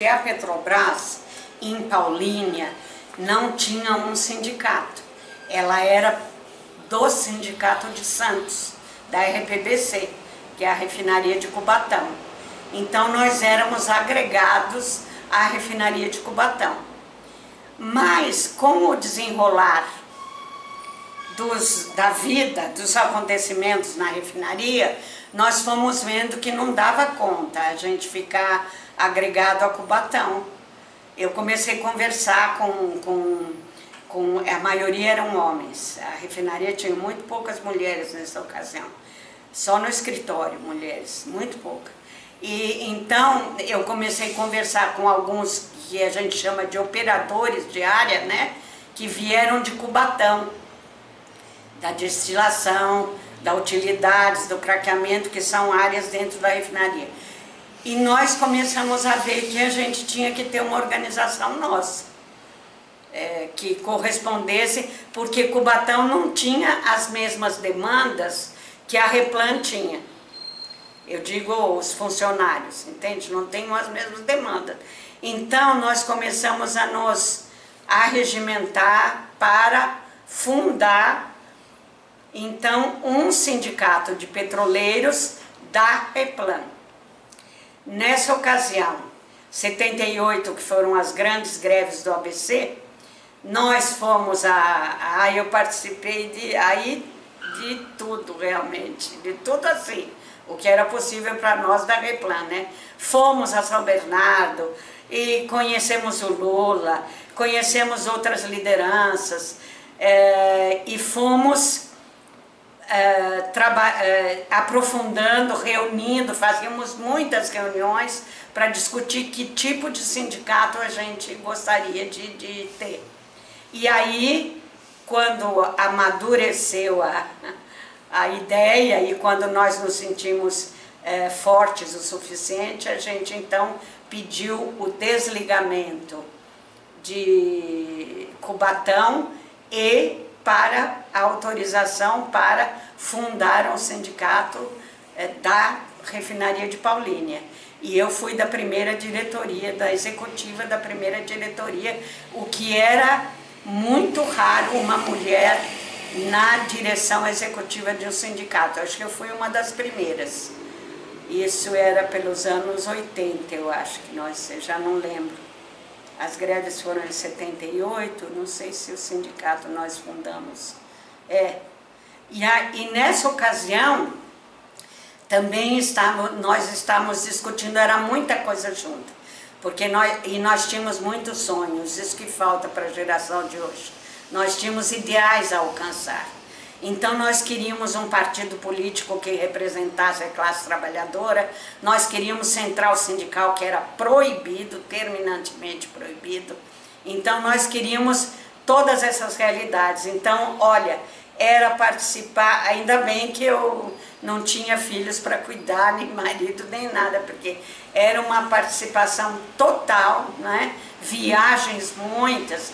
A Petrobras, em Paulínia, não tinha um sindicato. Ela era do Sindicato de Santos, da RPBC, que é a refinaria de Cubatão. Então nós éramos agregados à refinaria de Cubatão. Mas com o desenrolar da vida, dos acontecimentos na refinaria, nós fomos vendo que não dava conta a gente ficar agregado a Cubatão. Eu comecei a conversar a maioria eram homens. A refinaria tinha muito poucas mulheres nessa ocasião. Só no escritório, mulheres, muito pouca. E então eu comecei a conversar com alguns que a gente chama de operadores de área, né? Que vieram de Cubatão, da destilação, da utilidades, do craqueamento, que são áreas dentro da refinaria. E nós começamos a ver que a gente tinha que ter uma organização nossa, que correspondesse, porque Cubatão não tinha as mesmas demandas que a Replan tinha. Eu digo os funcionários, entende? Não tem as mesmas demandas. Então nós começamos a nos arregimentar para fundar então um sindicato de petroleiros da Replan. Nessa ocasião, 78, que foram as grandes greves do ABC, nós fomos eu participei de tudo realmente, de tudo assim, o que era possível para nós da Replan, né? Fomos a São Bernardo e conhecemos o Lula, conhecemos outras lideranças e fomos aprofundando, reunindo, fazíamos muitas reuniões para discutir que tipo de sindicato a gente gostaria de ter. E aí, quando amadureceu a ideia e quando nós nos sentimos fortes o suficiente, a gente então pediu o desligamento de Cubatão e para a autorização para fundar um sindicato da refinaria de Paulínia. E eu fui da primeira diretoria, da executiva da primeira diretoria, o que era muito raro uma mulher na direção executiva de um sindicato. Acho que eu fui uma das primeiras. Isso era pelos anos 80, eu acho que nós, já não lembro. As greves foram em 78, não sei se o sindicato nós fundamos. E nessa ocasião, também nós estávamos discutindo, era muita coisa junta, porque nós tínhamos muitos sonhos, isso que falta para a geração de hoje. Nós tínhamos ideais a alcançar. Então nós queríamos um partido político que representasse a classe trabalhadora, nós queríamos central sindical que era proibido, terminantemente proibido. Então nós queríamos todas essas realidades. Então, olha, era participar, ainda bem que eu não tinha filhos para cuidar, nem marido, nem nada, porque era uma participação total, né? Viagens muitas,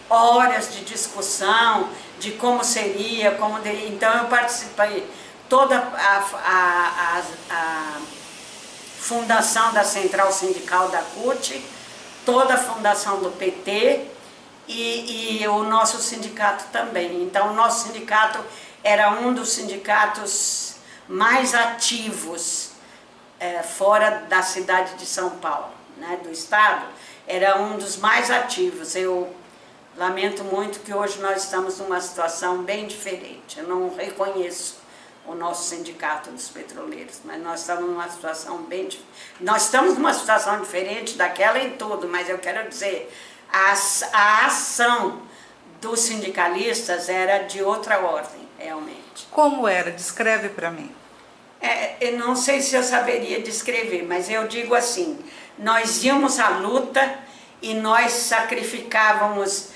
horas de discussão, de como seria, então eu participei toda a fundação da Central Sindical da CUT, toda a fundação do PT e o nosso sindicato também. Então o nosso sindicato era um dos sindicatos mais ativos fora da cidade de São Paulo, né, do estado, era um dos mais ativos. Eu lamento muito que hoje nós estamos numa situação bem diferente. Eu não reconheço o nosso sindicato dos petroleiros, mas nós estamos numa situação nós estamos numa situação diferente daquela em tudo, mas eu quero dizer, a ação dos sindicalistas era de outra ordem, realmente. Como era? Descreve para mim. Eu não sei se eu saberia descrever, mas eu digo assim, nós íamos à luta e nós sacrificávamos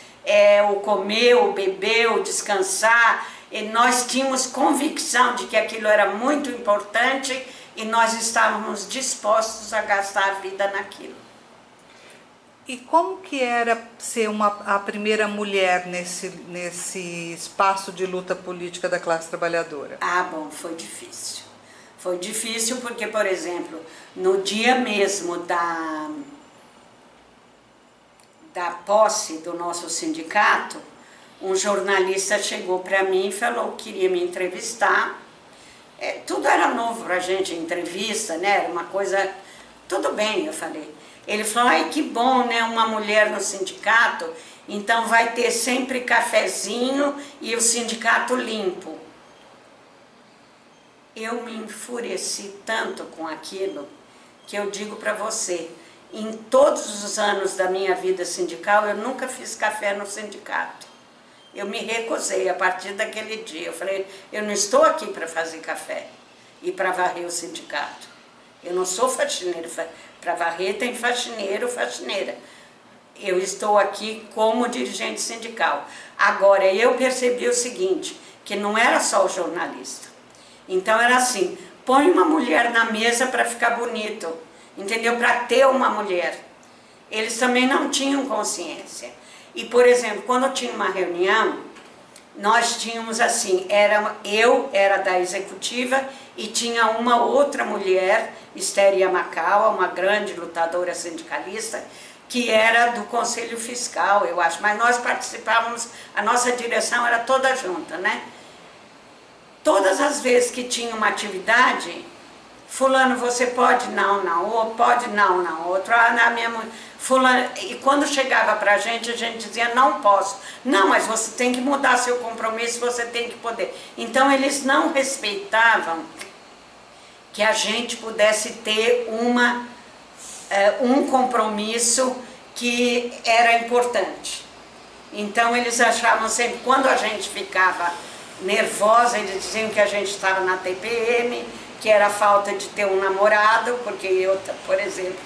o comer, o beber, o descansar, e nós tínhamos convicção de que aquilo era muito importante e nós estávamos dispostos a gastar a vida naquilo. E como que era ser a primeira mulher nesse espaço de luta política da classe trabalhadora? Bom, foi difícil. Foi difícil porque, por exemplo, no dia mesmo da posse do nosso sindicato, um jornalista chegou para mim e falou que queria me entrevistar. Tudo era novo para a gente, entrevista, né? Era uma coisa... Tudo bem, eu falei. Ele falou, ai, que bom, né? Uma mulher no sindicato, então vai ter sempre cafezinho e o sindicato limpo. Eu me enfureci tanto com aquilo que eu digo para você, em todos os anos da minha vida sindical, eu nunca fiz café no sindicato. Eu me recusei a partir daquele dia. Eu falei, eu não estou aqui para fazer café e para varrer o sindicato. Eu não sou faxineira. Para varrer tem faxineiro, faxineira. Eu estou aqui como dirigente sindical. Agora, eu percebi o seguinte, que não era só o jornalista. Então era assim, põe uma mulher na mesa para ficar bonito, entendeu? Para ter uma mulher. Eles também não tinham consciência. E, por exemplo, quando tinha uma reunião, nós tínhamos assim, eu era da executiva e tinha uma outra mulher, Esther Yamakawa, uma grande lutadora sindicalista, que era do Conselho Fiscal, eu acho, mas nós participávamos, a nossa direção era toda junta, né? Todas as vezes que tinha uma atividade, fulano, você pode? Não, não, ou pode? Não, não, outro, na minha fulano, e quando chegava pra gente, a gente dizia, não posso. Não, mas você tem que mudar seu compromisso, você tem que poder. Então, eles não respeitavam que a gente pudesse ter um compromisso que era importante. Então, eles achavam sempre, quando a gente ficava nervosa, eles diziam que a gente estava na TPM, que era a falta de ter um namorado, porque eu, por exemplo,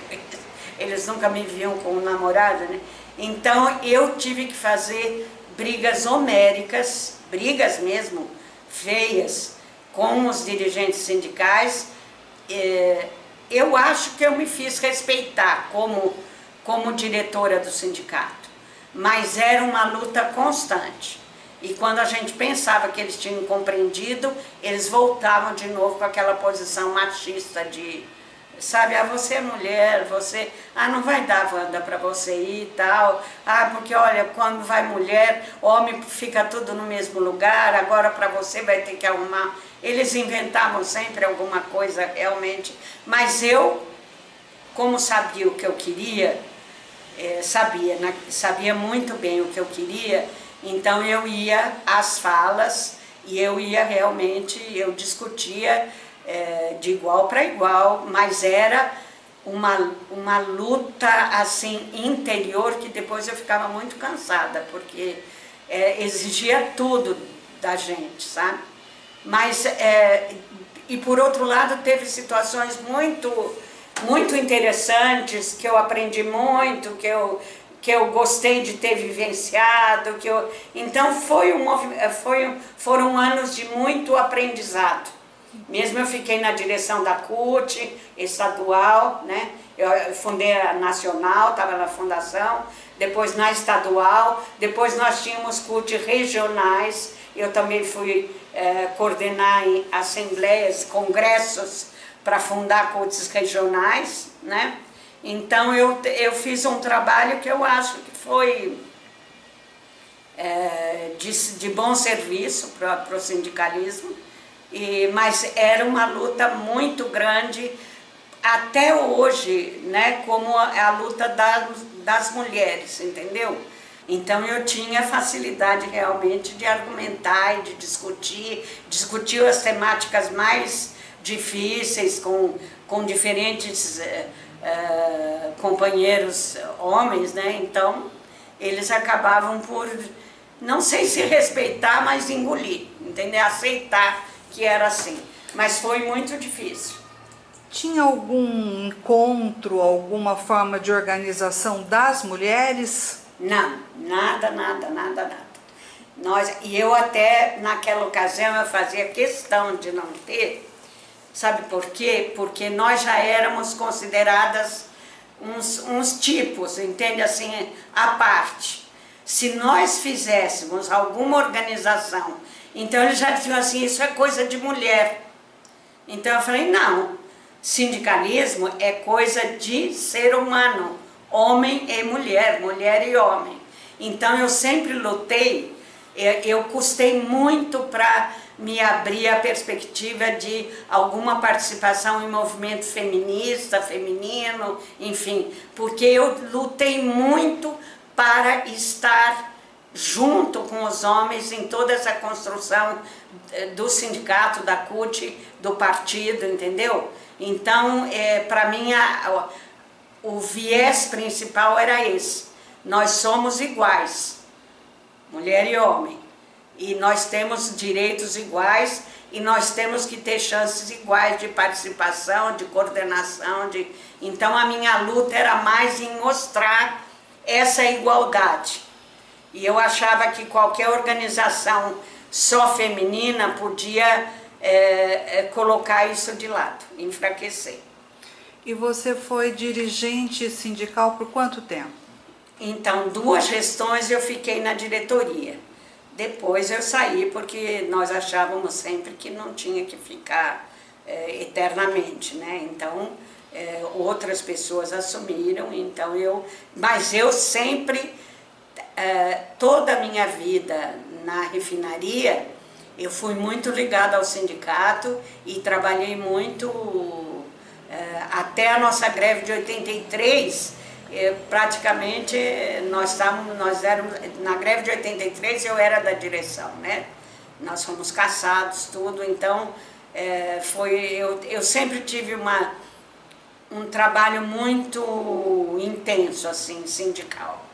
eles nunca me viam com um namorado, né? Então eu tive que fazer brigas homéricas, brigas mesmo, feias, com os dirigentes sindicais. Eu acho que eu me fiz respeitar como diretora do sindicato, mas era uma luta constante. E quando a gente pensava que eles tinham compreendido, eles voltavam de novo com aquela posição machista de, sabe, você é mulher, você, não vai dar, Wanda, para você ir e tal, porque olha, quando vai mulher, homem fica tudo no mesmo lugar, agora para você vai ter que arrumar. Eles inventavam sempre alguma coisa realmente, mas eu, como sabia o que eu queria, sabia muito bem o que eu queria. Então eu ia às falas e eu discutia de igual para igual, mas era uma luta assim interior que depois eu ficava muito cansada, porque exigia tudo da gente, sabe? Mas, e por outro lado, teve situações muito interessantes, que eu aprendi muito, que eu gostei de ter vivenciado, então foram anos de muito aprendizado. Mesmo eu fiquei na direção da CUT, estadual, né? Eu fundei a nacional, estava na fundação, depois na estadual, depois nós tínhamos CUT regionais, eu também fui coordenar em assembleias, congressos para fundar CUTs regionais, né? Então eu fiz um trabalho que eu acho que foi de bom serviço para o sindicalismo, mas era uma luta muito grande até hoje, né, como a luta das mulheres, entendeu? Então eu tinha facilidade realmente de argumentar e de discutir as temáticas mais difíceis com diferentes companheiros homens, né? Então eles acabavam por, não sei se respeitar, mas engolir, entender? Aceitar que era assim, mas foi muito difícil. Tinha algum encontro, alguma forma de organização das mulheres? Não, nada. E eu até naquela ocasião eu fazia questão de não ter. Sabe por quê? Porque nós já éramos consideradas uns tipos, entende? Assim, à parte. Se nós fizéssemos alguma organização, então eles já diziam assim, isso é coisa de mulher. Então eu falei, não, sindicalismo é coisa de ser humano. homem e mulher, mulher e homem. Então eu sempre lutei, eu custei muito para me abrir a perspectiva de alguma participação em movimento feminista, feminino, enfim, porque eu lutei muito para estar junto com os homens em toda essa construção do sindicato, da CUT, do partido, entendeu? Então, para mim, o viés principal era esse. Nós somos iguais, mulher e homem, e nós temos direitos iguais e nós temos que ter chances iguais de participação, de coordenação. Então, a minha luta era mais em mostrar essa igualdade. E eu achava que qualquer organização só feminina podia colocar isso de lado, enfraquecer. E você foi dirigente sindical por quanto tempo? Então, 2 gestões eu fiquei na diretoria. Depois eu saí porque nós achávamos sempre que não tinha que ficar eternamente, né? Então, outras pessoas assumiram, mas eu sempre, toda a minha vida na refinaria, eu fui muito ligada ao sindicato e trabalhei muito, até a nossa greve de 83, praticamente nós éramos, na greve de 83 eu era da direção, né? Nós fomos caçados, tudo, então eu sempre tive um trabalho muito intenso, assim, sindical.